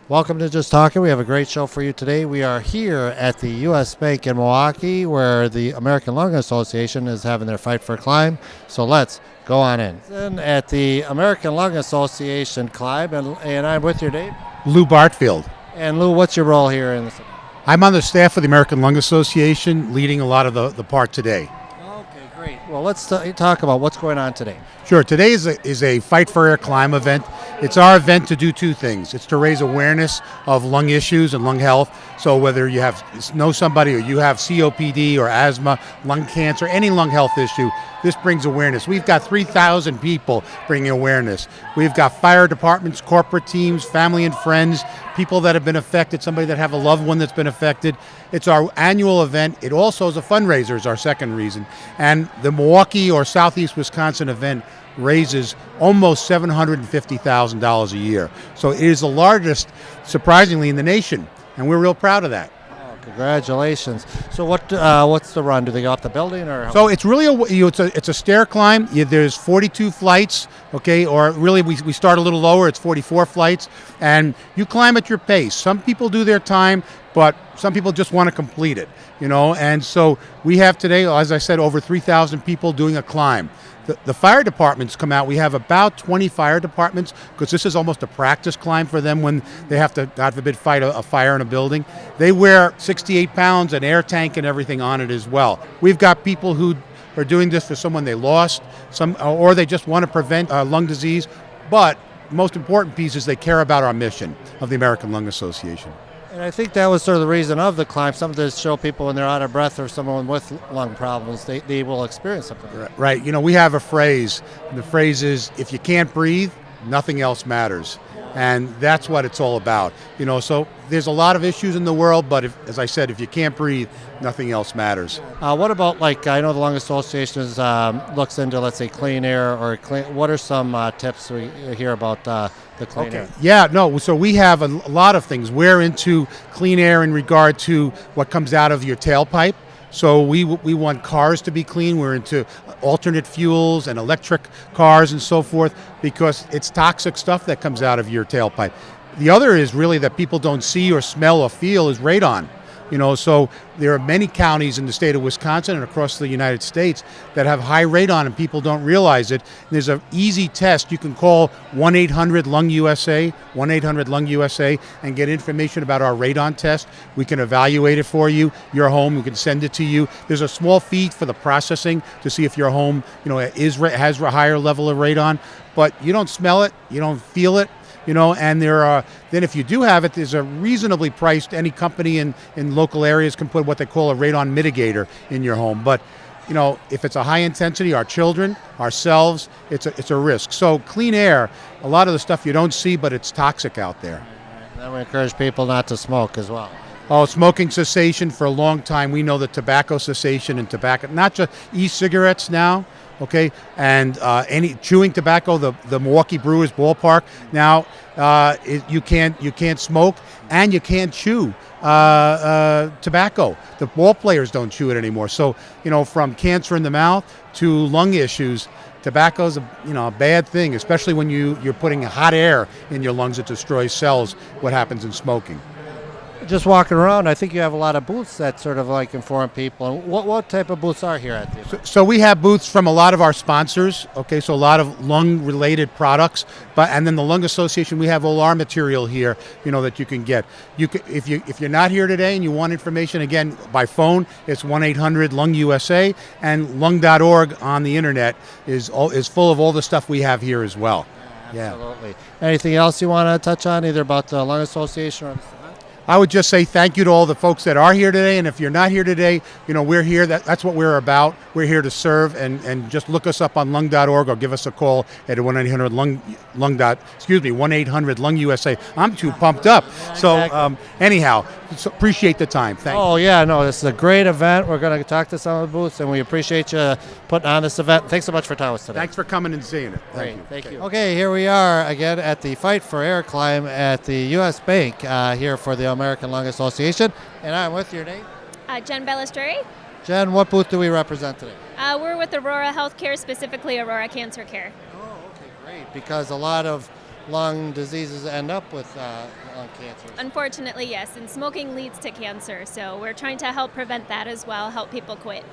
Welcome to Just Talking. We have a great show for you today. We are here at the U.S. Bank in Milwaukee, where the American Lung Association is having their Fight for Climb. So let's go on in. At the American Lung Association climb, and I'm with you, Dave. Lou Bartfield. And Lou, what's your role here in this? I'm on the staff of the American Lung Association, leading a lot of the part today. Okay, great. Well, let's talk about what's going on today. Sure. Today is a Fight for Air Climb event. It's our event to do two things. It's to raise awareness of lung issues and lung health. So whether you know somebody or you have COPD or asthma, lung cancer, any lung health issue, this brings awareness. We've got 3,000 people bringing awareness. We've got fire departments, corporate teams, family and friends, people that have been affected, somebody that have a loved one that's been affected. It's our annual event. It also is a fundraiser, is our second reason. And the Milwaukee or Southeast Wisconsin event raises almost $750,000 a year. So it is the largest, surprisingly, in the nation, and we're real proud of that. Oh, congratulations! So what's the run? Do they go up the building or? So it's really it's a stair climb. There's 42 flights, okay, or really we start a little lower. It's 44 flights, and you climb at your pace. Some people do their time, but some people just want to complete it, And so we have today, as I said, over 3,000 people doing a climb. The fire departments come out. We have about 20 fire departments because this is almost a practice climb for them when they have to, God forbid, fight a fire in a building. They wear 68 pounds, an air tank and everything on it as well. We've got people who are doing this for someone they lost, or they just want to prevent lung disease. But the most important piece is they care about our mission of the American Lung Association. And I think that was sort of the reason of the climb, something to show people when they're out of breath or someone with lung problems, they will experience something. Right. We have a phrase. And the phrase is, if you can't breathe, nothing else matters. And that's what it's all about. So there's a lot of issues in the world, but as I said, if you can't breathe, nothing else matters. What about, I know the Lung Association looks into, let's say, clean air or what are some tips we hear about the clean air? Yeah, no, so we have a lot of things. We're into clean air in regard to what comes out of your tailpipe. So we want cars to be clean. We're into alternate fuels and electric cars and so forth because it's toxic stuff that comes out of your tailpipe. The other is really that people don't see or smell or feel is radon. So there are many counties in the state of Wisconsin and across the United States that have high radon and people don't realize it. There's an easy test. You can call 1-800-LUNG-USA, 1-800-LUNG-USA, and get information about our radon test. We can evaluate it for you. Your home, we can send it to you. There's a small fee for the processing to see if your home, has a higher level of radon, but you don't smell it, you don't feel it. And then if you do have it, there's a reasonably priced, any company in local areas can put what they call a radon mitigator in your home. But, if it's a high intensity, our children, ourselves, it's a risk. So clean air, a lot of the stuff you don't see, but it's toxic out there. And then we encourage people not to smoke as well. Oh, smoking cessation for a long time. We know that tobacco cessation and tobacco, not just e-cigarettes now, okay, and any chewing tobacco. The Milwaukee Brewers ballpark now, you can't smoke and you can't chew tobacco. The ball players don't chew it anymore. So from cancer in the mouth to lung issues, tobacco is a bad thing, especially when you're putting hot air in your lungs. It destroys cells. What happens in smoking? Just walking around, I think you have a lot of booths that sort of inform people. And what type of booths are here at the event? So we have booths from a lot of our sponsors. Okay, so a lot of lung-related products, and then the Lung Association, we have all our material here, that you can get. If you're not here today and you want information, again by phone, it's 1-800-LUNG-USA, and lung.org on the internet is full of all the stuff we have here as well. Absolutely. Yeah. Anything else you want to touch on, either about the Lung Association or? I would just say thank you to all the folks that are here today, and if you're not here today, we're here. That's what we're about. We're here to serve, and just look us up on lung.org or give us a call at 1-800-LUNG-USA. I'm too pumped up. So anyhow, appreciate the time. Thank you. Oh yeah, no, this is a great event. We're going to talk to some of the booths, and we appreciate you putting on this event. Thanks so much for telling us today. Thank coming and seeing it. Thank you. Okay, here we are again at the Fight for Air Climb at the U.S. Bank here for the American Lung Association, and I'm with your name? Jen Ballestori. Jen, what booth do we represent today? We're with Aurora Healthcare, specifically Aurora Cancer Care. Oh, okay, great. Because a lot of lung diseases end up with lung cancer. Unfortunately, yes, and smoking leads to cancer, so we're trying to help prevent that as well, help people quit.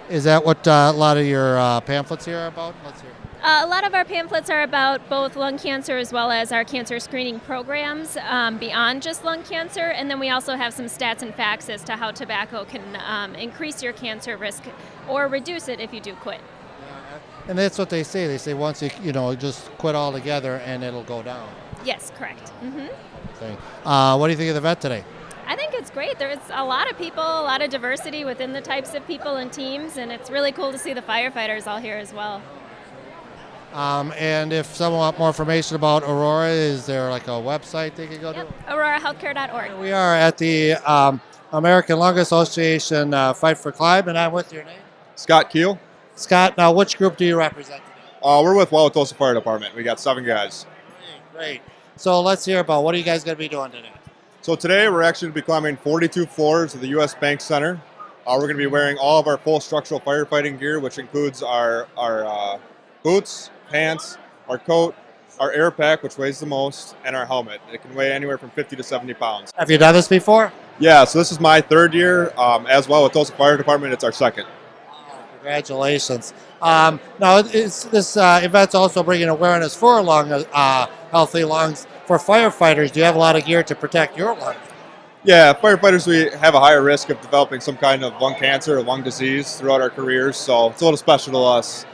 Is that what a lot of your pamphlets here are about? Let's hear. A lot of our pamphlets are about both lung cancer as well as our cancer screening programs beyond just lung cancer, and then we also have some stats and facts as to how tobacco can increase your cancer risk or reduce it if you do quit. And that's what they say. They say once you just quit altogether and it'll go down. Yes, correct. Okay. What do you think of the event today? I think it's great. There's a lot of people, a lot of diversity within the types of people and teams, and it's really cool to see the firefighters all here as well. And if someone wants more information about Aurora, is there like a website they can go to? AuroraHealthcare.org. We are at the American Lung Association Fight for Climb, and I'm with your name? Scott Keel. Scott, now which group do you represent today? We're with Wauwatosa Fire Department. We got 7 guys. Great. So let's hear about what are you guys going to be doing today? So today we're actually going to be climbing 42 floors of the U.S. Bank Center. We're going to be wearing all of our full structural firefighting gear, which includes our boots, pants, our coat, our air pack, which weighs the most, and our helmet. It can weigh anywhere from 50 to 70 pounds. Have you done this before? Yeah, so this is my 3rd year. As well with Tulsa Fire Department, it's our 2nd. Congratulations. Now, this event's also bringing awareness for healthy lungs. For firefighters, do you have a lot of gear to protect your lungs? Yeah, firefighters, we have a higher risk of developing some kind of lung cancer or lung disease throughout our careers, so it's a little special to us.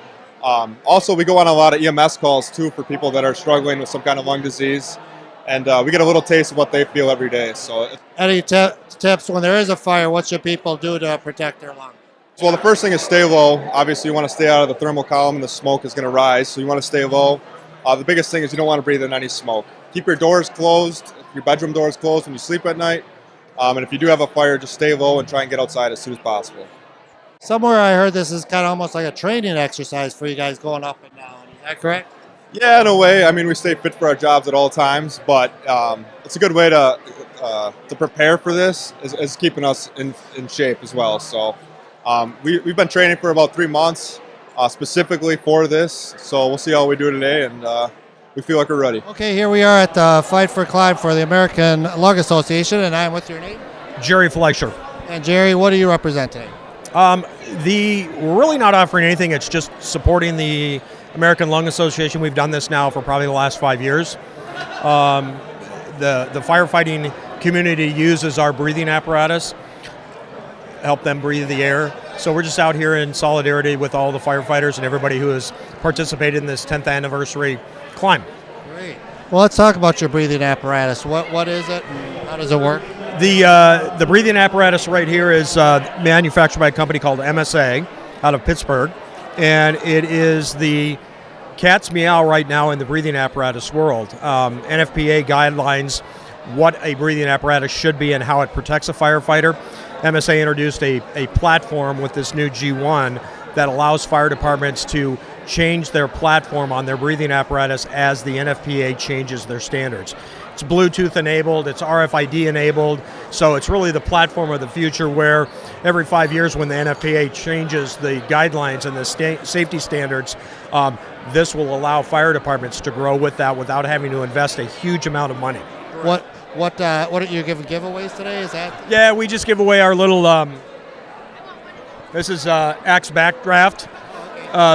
Also, we go on a lot of EMS calls, too, for people that are struggling with some kind of lung disease, and we get a little taste of what they feel every day. So, any tips when there is a fire, what should people do to protect their lungs? Well, the first thing is stay low. Obviously, you want to stay out of the thermal column, and the smoke is going to rise, so you want to stay low. The biggest thing is you don't want to breathe in any smoke. Keep your doors closed, your bedroom doors closed when you sleep at night. And if you do have a fire, just stay low and try and get outside as soon as possible. Somewhere I heard this is kind of almost like a training exercise for you guys going up and down. Is that correct? Yeah, in a way. I mean, we stay fit for our jobs at all times, but it's a good way to prepare for this is keeping us in shape as well. So we've been training for about 3 months specifically for this. So we'll see how we do today, and we feel like we're ready. Okay, here we are at the Fight for Climb for the American Lung Association, and I'm with your name? Jerry Fleischer. And Jerry, what do you represent today? We're really not offering anything. It's just supporting the American Lung Association. We've done this now for probably the last 5 years. The firefighting community uses our breathing apparatus, help them breathe the air. So we're just out here in solidarity with all the firefighters and everybody who has participated in this 10th anniversary climb. Great. Well, let's talk about your breathing apparatus. What is it and how does it work? The breathing apparatus right here is manufactured by a company called MSA out of Pittsburgh, and it is the cat's meow right now in the breathing apparatus world. NFPA guidelines what a breathing apparatus should be and how it protects a firefighter. MSA introduced a platform with this new G1 that allows fire departments to change their platform on their breathing apparatus as the NFPA changes their standards. It's Bluetooth enabled, it's RFID enabled, so it's really the platform of the future where every 5 years when the NFPA changes the guidelines and the safety standards, this will allow fire departments to grow with that without having to invest a huge amount of money. What are you giving giveaways today? Is that? Yeah, we just give away our little, this is Axe Backdraft,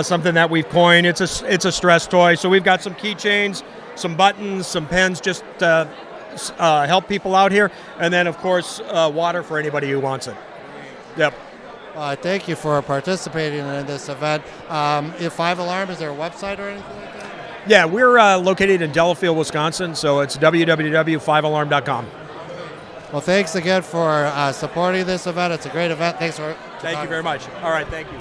something that we've coined. It's a stress toy, so we've got some keychains, some buttons, some pens just to help people out here, and then of course water for anybody who wants it. Yep. Thank you for participating in this event. If 5 Alarm, is there a website or anything like that? Yeah, we're located in Delafield, Wisconsin, so it's www.5alarm.com. Well, thanks again for supporting this event. It's a great event. Thank you very much. All right, thank you.